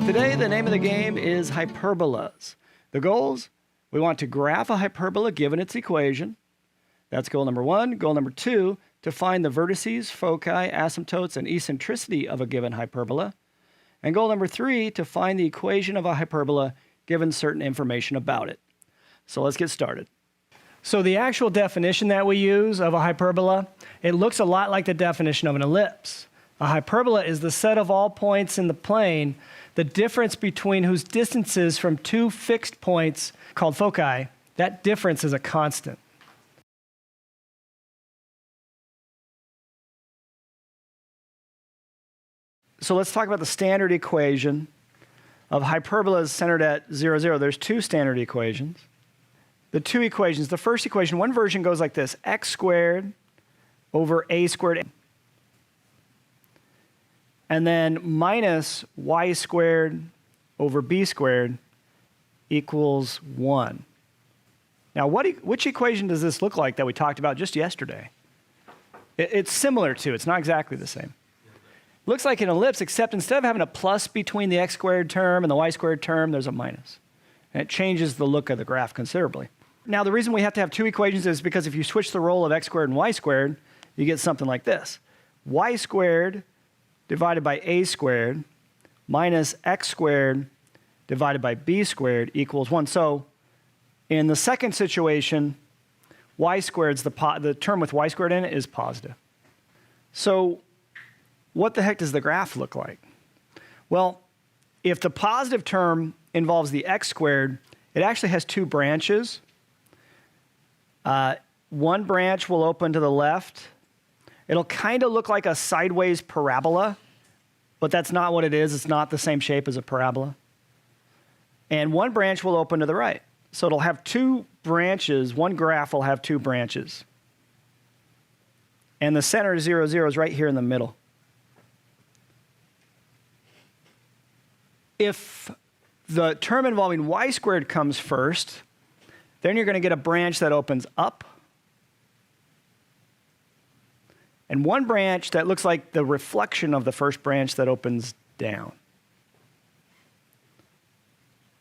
Today, the name of the game is hyperbolas. The goals, we want to graph a hyperbola given its equation. That's goal number one. Goal number two, to find the vertices, foci, asymptotes, and eccentricity of a given hyperbola. And goal number three, to find the equation of a hyperbola given certain information about it. So let's get started. So the actual definition that we use of a hyperbola, it looks a lot like the definition of an ellipse. A hyperbola is the set of all points in the plane, the difference between whose distances from two fixed points called foci, that difference is a constant. So let's talk about the standard equation of hyperbolas centered at 0, 0. There's two standard equations. The two equations, the first equation, one version goes like this: x squared over a squared, and then minus y squared over b squared equals 1. Now, which equation does this look like that we talked about just yesterday? It's similar to, it's not exactly the same. Looks like an ellipse, except instead of having a plus between the x squared term and the y squared term, there's a minus. And it changes the look of the graph considerably. Now, the reason we have to have two equations is because if you switch the role of x squared and y squared, you get something like this: y squared divided by a squared minus x squared divided by b squared equals 1. So in the second situation, y squared's the term with y squared in it is positive. So what the heck does the graph look like? Well, if the positive term involves the x squared, it actually has two branches. One branch will open to the left. It'll kind of look like a sideways parabola, but that's not what it is. It's not the same shape as a parabola. And one branch will open to the right. So it'll have two branches. One graph will have two branches. And the center of 0, 0 is right here in the middle. If the term involving y squared comes first, then you're going to get a branch that opens up, and one branch that looks like the reflection of the first branch that opens down.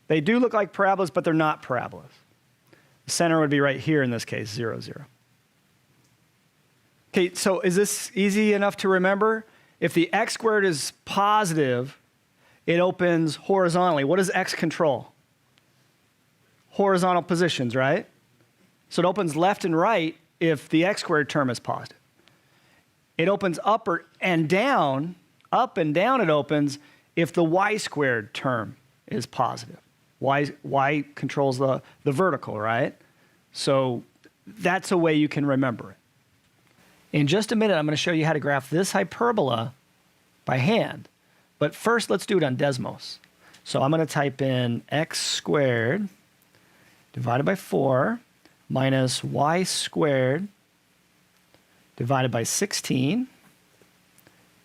They do look like parabolas, but they're not parabolas. The center would be right here in this case, 0, 0. Okay, so is this easy enough to remember? If the x squared is positive, it opens horizontally. What does x control? Horizontal positions, right? So it opens left and right if the x squared term is positive. It opens up and down it opens if the y squared term is positive. Y controls the vertical, right? So that's a way you can remember it. In just a minute, I'm going to show you how to graph this hyperbola by hand. But first, let's do it on Desmos. So I'm going to type in x squared divided by 4 minus y squared divided by 16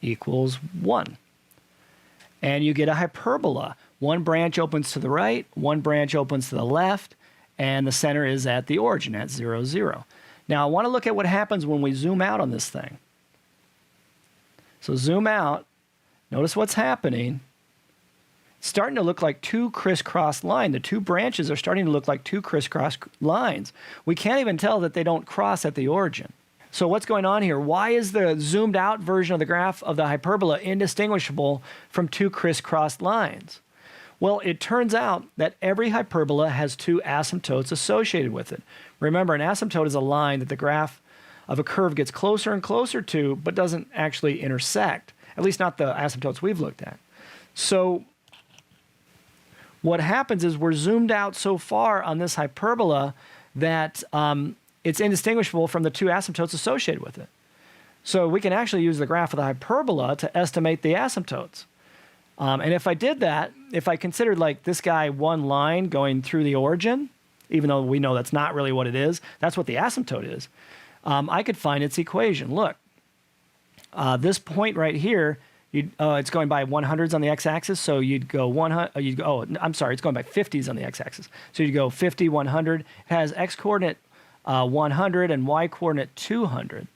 equals 1. And you get a hyperbola. One branch opens to the right, one branch opens to the left, and the center is at the origin at 0, 0. Now I want to look at what happens when we zoom out on this thing. So zoom out. Notice what's happening. It's starting to look like two crisscross lines. The two branches are starting to look like two crisscross lines. We can't even tell that they don't cross at the origin. So what's going on here? Why is the zoomed out version of the graph of the hyperbola indistinguishable from two crisscrossed lines? Well, it turns out that every hyperbola has two asymptotes associated with it. Remember, an asymptote is a line that the graph of a curve gets closer and closer to, but doesn't actually intersect. At least not the asymptotes we've looked at. So what happens is we're zoomed out so far on this hyperbola that it's indistinguishable from the two asymptotes associated with it. So we can actually use the graph of the hyperbola to estimate the asymptotes. And if I did that, if I considered like this guy one line going through the origin, even though we know that's not really what it is, that's what the asymptote is, I could find its equation. Look. This point right here, it's going by 100s on the x-axis, so you'd go 100. It's going by 50s on the x-axis. So you'd go 50, 100. It has x-coordinate 100 and y-coordinate 200.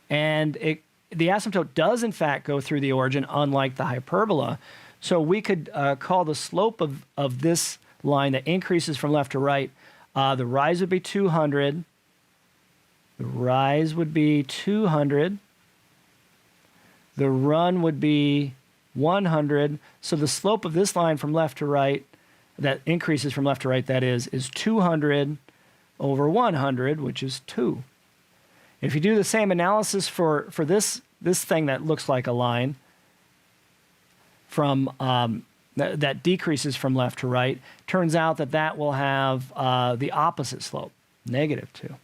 And the asymptote does, in fact, go through the origin, unlike the hyperbola. So we could call the slope of this line that increases from left to right, the rise would be 200. The rise would be 200. The run would be 100. So the slope of this line from left to right, that increases from left to right, that is 200 over 100, which is 2. If you do the same analysis for this thing that looks like a line from that decreases from left to right, turns out that will have the opposite slope, -2.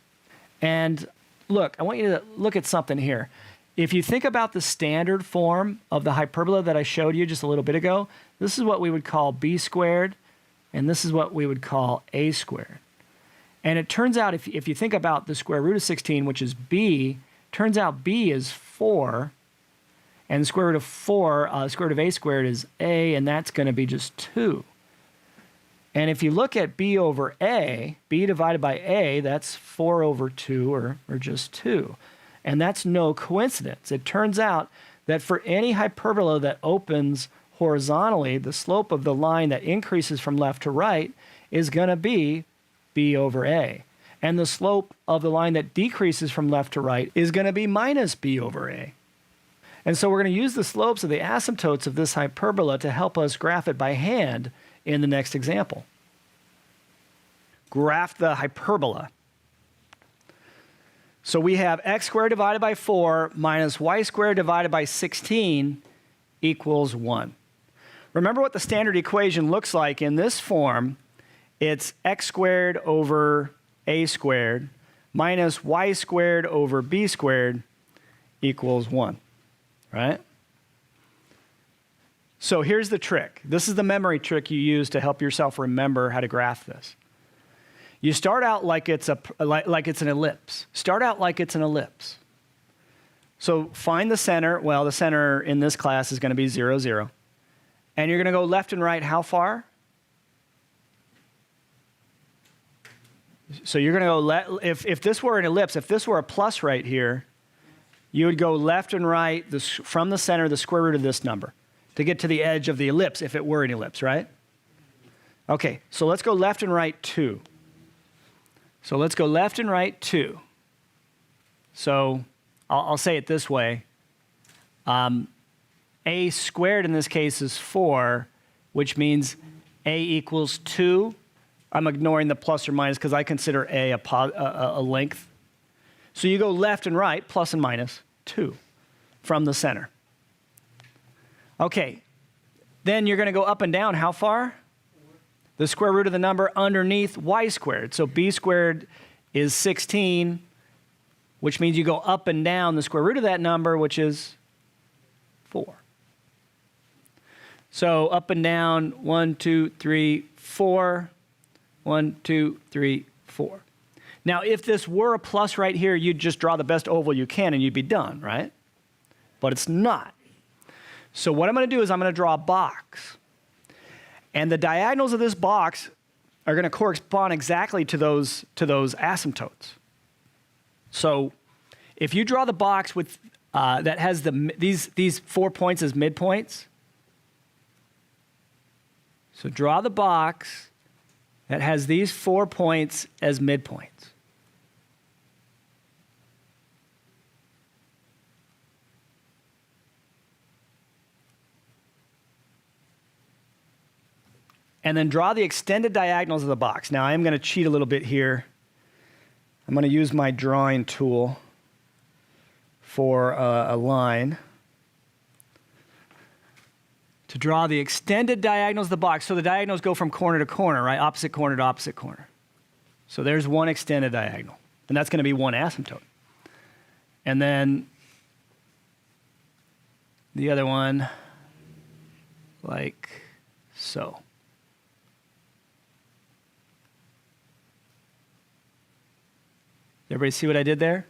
And look, I want you to look at something here. If you think about the standard form of the hyperbola that I showed you just a little bit ago, this is what we would call b squared, and this is what we would call a squared. And it turns out if you think about the square root of 16, which is b, turns out b is 4, and the square root of 4, square root of a squared is a, and that's going to be just 2. And if you look at b over a, b divided by a, that's 4 over 2, or just 2. And that's no coincidence. It turns out that for any hyperbola that opens horizontally, the slope of the line that increases from left to right is going to be b over a. And the slope of the line that decreases from left to right is going to be minus b over a. And so we're going to use the slopes of the asymptotes of this hyperbola to help us graph it by hand in the next example. Graph the hyperbola. So we have x squared divided by 4 minus y squared divided by 16 equals 1. Remember what the standard equation looks like in this form. It's x squared over a squared minus y squared over b squared equals 1, right? So here's the trick. This is the memory trick you use to help yourself remember how to graph this. You start out like it's an ellipse. Start out like it's an ellipse. So find the center. Well, the center in this class is going to be 0, 0. And you're going to go left and right how far? So you're going to go, if this were an ellipse, if this were a plus right here, you would go left and right from the center, the square root of this number, to get to the edge of the ellipse if it were an ellipse, right? Okay, so let's go left and right 2. So let's go left and right 2. So I'll say it this way. A squared in this case is 4, which means a equals 2. I'm ignoring the plus or minus because I consider a length. So you go left and right, plus and minus 2 from the center. Okay, then you're going to go up and down how far? The square root of the number underneath y squared. So b squared is 16, which means you go up and down the square root of that number, which is 4. So up and down, 1, 2, 3, 4. 1, 2, 3, 4. Now, if this were a plus right here, you'd just draw the best oval you can and you'd be done, right? But it's not. So what I'm going to do is I'm going to draw a box. And the diagonals of this box are going to correspond exactly to those asymptotes. So if you draw the box with that has these 4 points as midpoints, so draw the box that has these 4 points as midpoints. And then draw the extended diagonals of the box. Now, I am going to cheat a little bit here. I'm going to use my drawing tool for a line to draw the extended diagonals of the box. So the diagonals go from corner to corner, right? Opposite corner to opposite corner. So there's one extended diagonal, and that's going to be one asymptote. And then the other one, like so. Everybody see what I did there?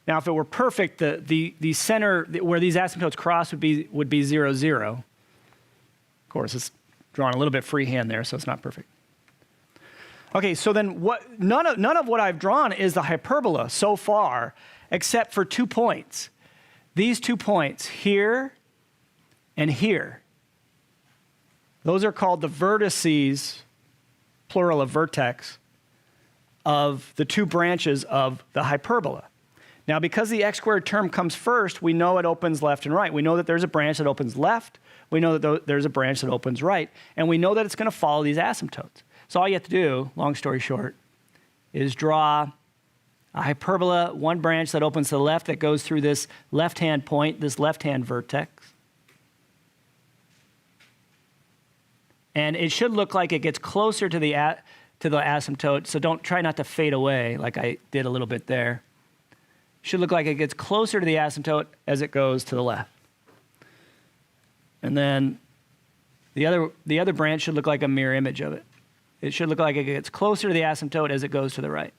Now, if it were perfect, the center where these asymptotes cross would be 0, 0. Of course, it's drawn a little bit freehand there, so it's not perfect. Okay, so then none of what I've drawn is the hyperbola so far, except for 2 points. These 2 points, here and here. Those are called the vertices, plural of vertex, of the two branches of the hyperbola. Now, because the x squared term comes first, we know it opens left and right. We know that there's a branch that opens left. We know that there's a branch that opens right. And we know that it's going to follow these asymptotes. So all you have to do, long story short, is draw a hyperbola, one branch that opens to the left that goes through this left-hand point, this left-hand vertex. And it should look like it gets closer to the asymptote, so try not to fade away like I did a little bit there. Should look like it gets closer to the asymptote as it goes to the left. And then the other branch should look like a mirror image of it. It should look like it gets closer to the asymptote as it goes to the right.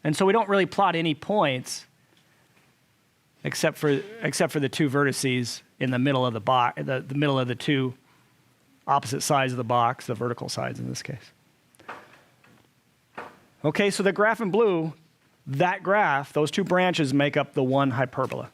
And so we don't really plot any points except for the two vertices in the middle of the box, the middle of the two opposite sides of the box, the vertical sides in this case. Okay, so the graph in blue, that graph, those two branches make up the one hyperbola.